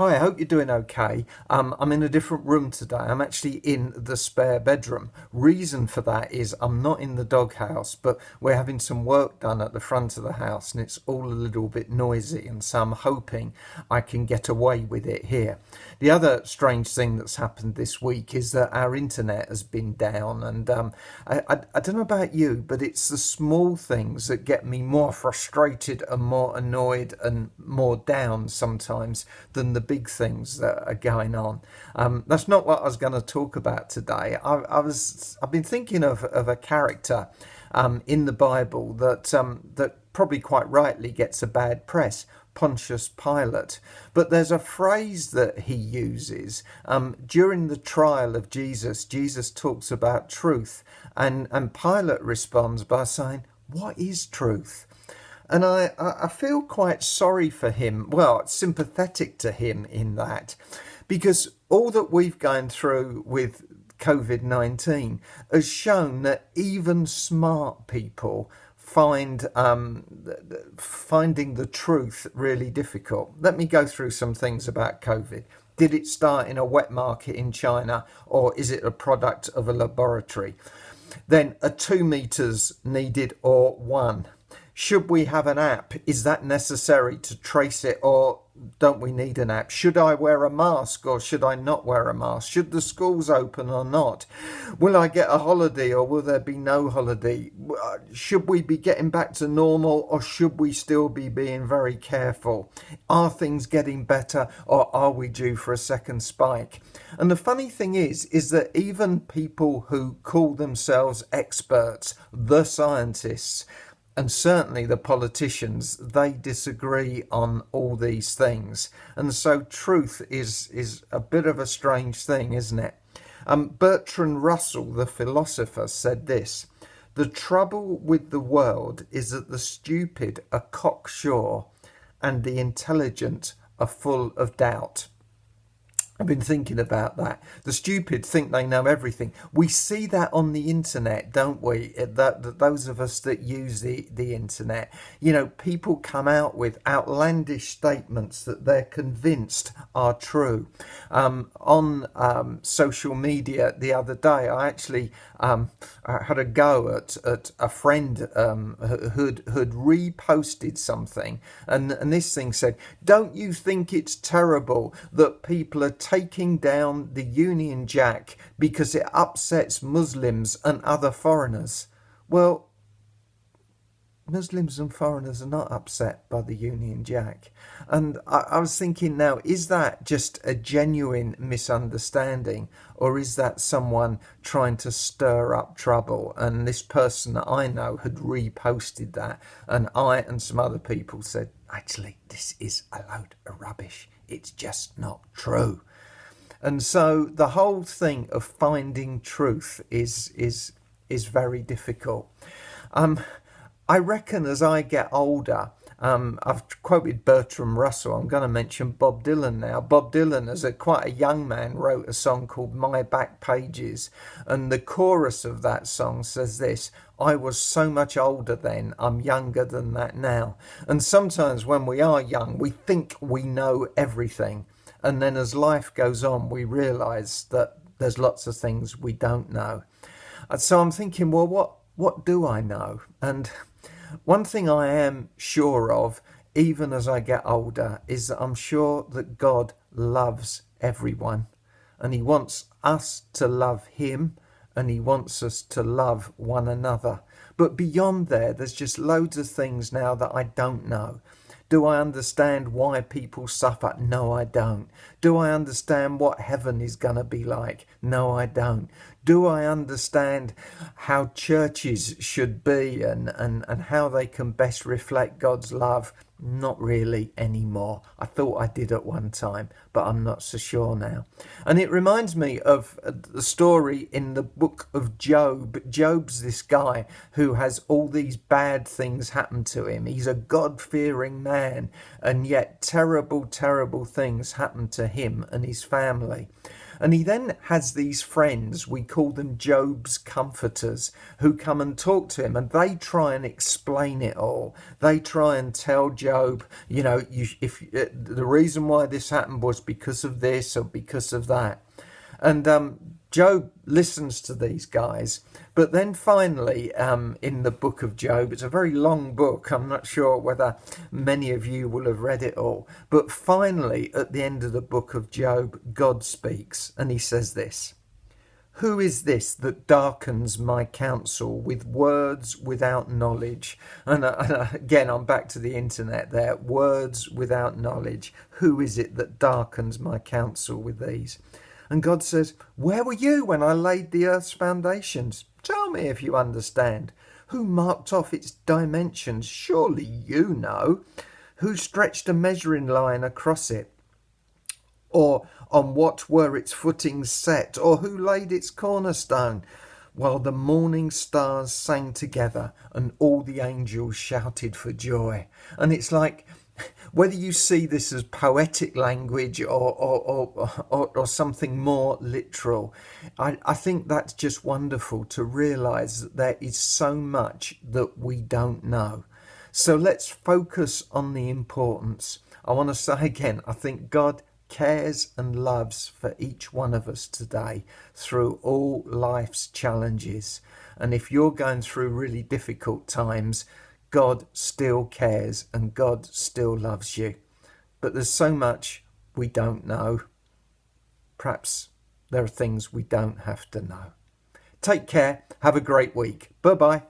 Hi, I hope you're doing okay. I'm in a different room today. I'm actually in the spare bedroom. Reason for that is I'm not in the doghouse, but we're having some work done at the front of the house and it's all a little bit noisy. And so I'm hoping I can get away with it here. The other strange thing that's happened this week is that our internet has been down. And I don't know about you, but it's the small things that get me more frustrated and more annoyed and more down sometimes than the big things that are going on. That's not what I was going to talk about today. I've been thinking of a character in the Bible that probably quite rightly gets a bad press. Pontius Pilate. But there's a phrase that he uses during the trial of Jesus. Jesus talks about truth, and Pilate responds by saying, "What is truth?" And I feel quite sorry for him, well, sympathetic to him in that, because all that we've gone through with COVID-19 has shown that even smart people finding the truth really difficult. Let me go through some things about COVID. Did it start in a wet market in China, or is it a product of a laboratory? Then, are 2 meters needed or one? Should we have an app? Is that necessary to trace it, or don't we need an app? Should I wear a mask or should I not wear a mask? Should the schools open or not? Will I get a holiday or will there be no holiday? Should we be getting back to normal or should we still be being very careful? Are things getting better or are we due for a second spike? And the funny thing is that even people who call themselves experts, the scientists, and certainly the politicians, they disagree on all these things. And so truth is a bit of a strange thing, isn't it? Bertrand Russell, the philosopher, said this: "The trouble with the world is that the stupid are cocksure and the intelligent are full of doubt." I've been thinking about that. The stupid think they know everything. We see that on the internet, don't we? That those of us that use the internet, people come out with outlandish statements that they're convinced are true. On social media the other day, I actually I had a go at a friend who'd reposted something, and this thing said, "Don't you think it's terrible that people are taking down the Union Jack because it upsets Muslims and other foreigners?" Well, Muslims and foreigners are not upset by the Union Jack. And I was thinking now, is that just a genuine misunderstanding, or is that someone trying to stir up trouble? And this person that I know had reposted that, and I and some other people said, "Actually, this is a load of rubbish. It's just not true." And so the whole thing of finding truth is very difficult. I reckon as I get older, I've quoted Bertrand Russell. I'm going to mention Bob Dylan now. Bob Dylan, as quite a young man, wrote a song called My Back Pages. And the chorus of that song says this: "I was so much older then, I'm younger than that now." And sometimes when we are young, we think we know everything. And then as life goes on, we realise that there's lots of things we don't know. And so I'm thinking, well, what do I know? And one thing I am sure of, even as I get older, is that I'm sure that God loves everyone. And he wants us to love him, and he wants us to love one another. But beyond there's just loads of things now that I don't know. Do I understand why people suffer? No, I don't. Do I understand what heaven is going to be like? No, I don't. Do I understand how churches should be and how they can best reflect God's love? Not really anymore. I thought I did at one time, but I'm not so sure now. And it reminds me of the story in the book of Job. Job's this guy who has all these bad things happen to him. He's a God-fearing man, and yet terrible, terrible things happen to him and his family. And he then has these friends, we call them Job's comforters, who come and talk to him, and they try and explain it all. They try and tell Job, if the reason why this happened was because of this or because of that. And Job listens to these guys. But then finally, in the book of Job, it's a very long book. I'm not sure whether many of you will have read it all. But finally, at the end of the book of Job, God speaks and he says this: "Who is this that darkens my counsel with words without knowledge?" And again, I'm back to the internet there. Words without knowledge. Who is it that darkens my counsel with these? And God says, "Where were you when I laid the earth's foundations? Tell me if you understand. Who marked off its dimensions? Surely you know. Who stretched a measuring line across it? Or on what were its footings set? Or who laid its cornerstone? While the morning stars sang together and all the angels shouted for joy." And it's like, whether you see this as poetic language or something more literal, I think that's just wonderful to realise that there is so much that we don't know. So let's focus on the importance. I want to say again, I think God cares and loves for each one of us today through all life's challenges. And if you're going through really difficult times, God still cares and God still loves you. But there's so much we don't know. Perhaps there are things we don't have to know. Take care. Have a great week. Bye-bye.